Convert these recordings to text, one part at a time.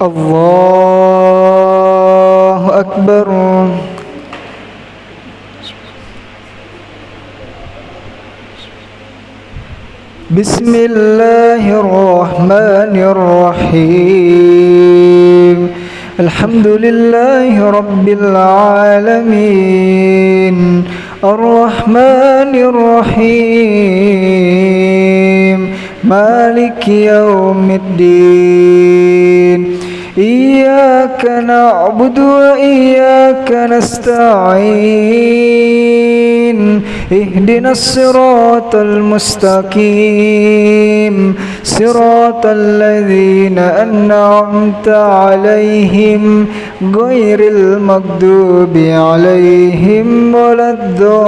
الله أكبر. بسم الله الرحمن الرحيم. الحمد لله رب العالمين الرحمن الرحيم مالك يوم الدين إياك نعبد وإياك نستعين اهدنا الصراط المستقيم صراط الذين أنعمت عليهم غير المغضوب عليهم ولا الضالين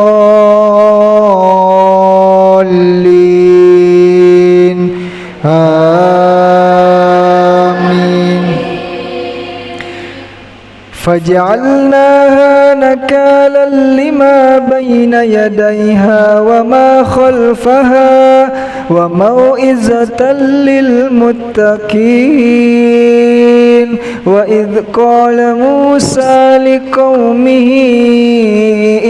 آمين. فجعلناها نكالا لما بين يديها وما خلفها وموئزة للمتقين. وإذ قال موسى لقومه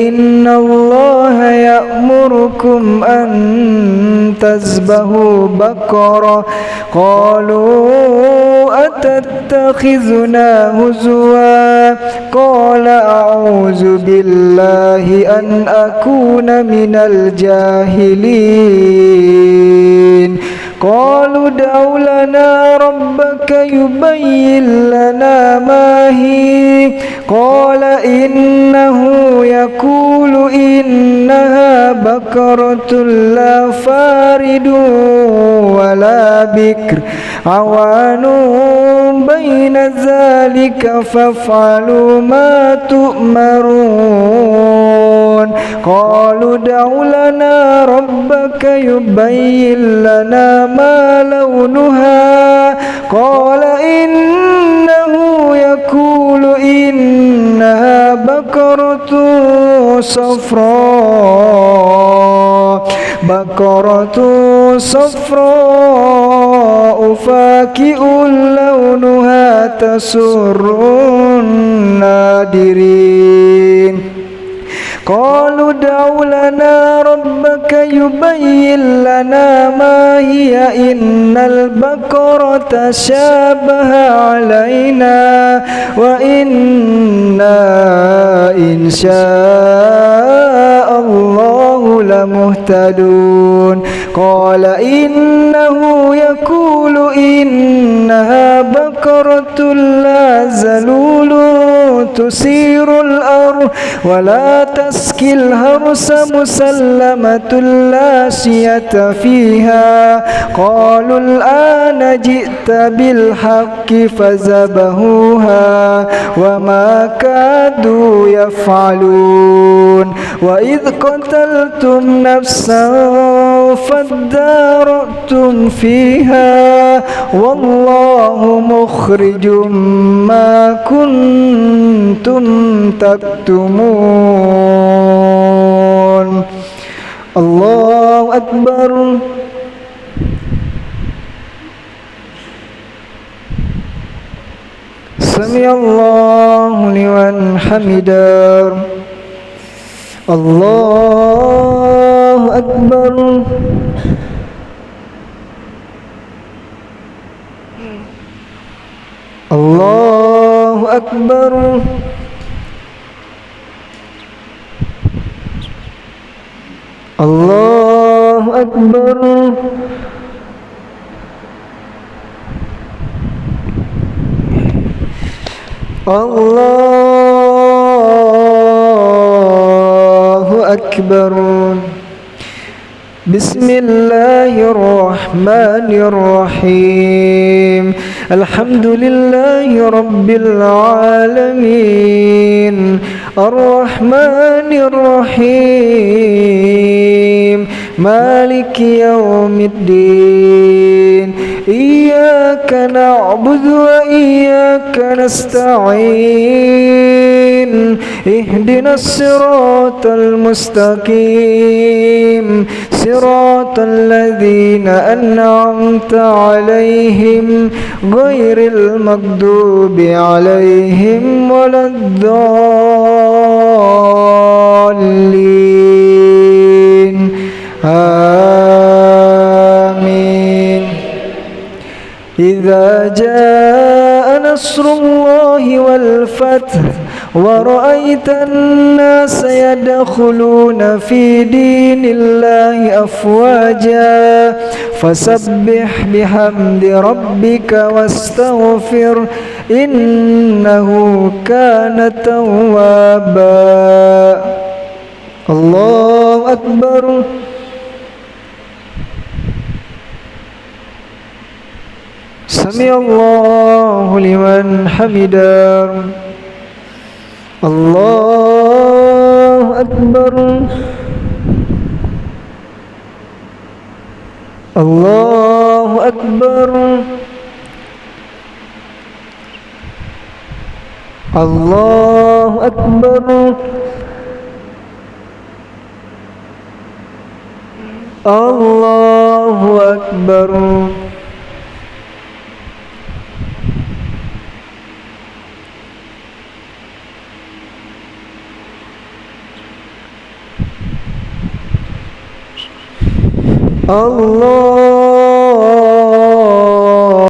إن الله يأمركم أن تذبحوا بقرة قالوا أتتخذنا هزوا قال أعوذ بالله أن أكون من الجاهلين. قالوا ادع لنا ربك يبين لنا ما هي قال إنه يقول إنها بقرة لا فارد ولا بكر عوان بين ذلك فافعلوا ما تؤمرون. قالوا ادع لنا ربك يبين لنا ما لونها قال إنه يقول إنها بقرة صفراء فاكئ لونها تسر الناظرين. قالوا ادع لنا ربك يبين لنا ما هي إن البقرة شابه علينا وإنا إن شاء الله لمهتدون. قال إنه يقول إنها بقرة لا ذلول تثير الأرض ولا تسقي الحرث مسلمة لا شية فيها. قالوا الآن جئت بالحق فذبحوها وما كادوا يفعلون. وإذ قتلتم نفسا فادارأتم فيها والله مخرج ما كنتم تكتمون. الله أكبر. سمع الله لمن حمده. الله أكبر. الله أكبر. الله أكبر. الله أكبر. بسم الله الرحمن الرحيم. الحمد لله رب العالمين الرحمن الرحيم مالك يوم الدين إياك إياك نعبد وإياك نستعين اهدنا الصراط المستقيم صراط الذين أنعمت عليهم غير المغضوب عليهم ولا الضالين آمين. إذا جاء نصر الله والفتح ورأيت الناس يدخلون في دين الله أفواجا فسبح بحمد ربك واستغفر إنه كان توابا. الله أكبر. سمع الله لمن حمده. الله أكبر. الله أكبر. الله أكبر. الله أكبر. الله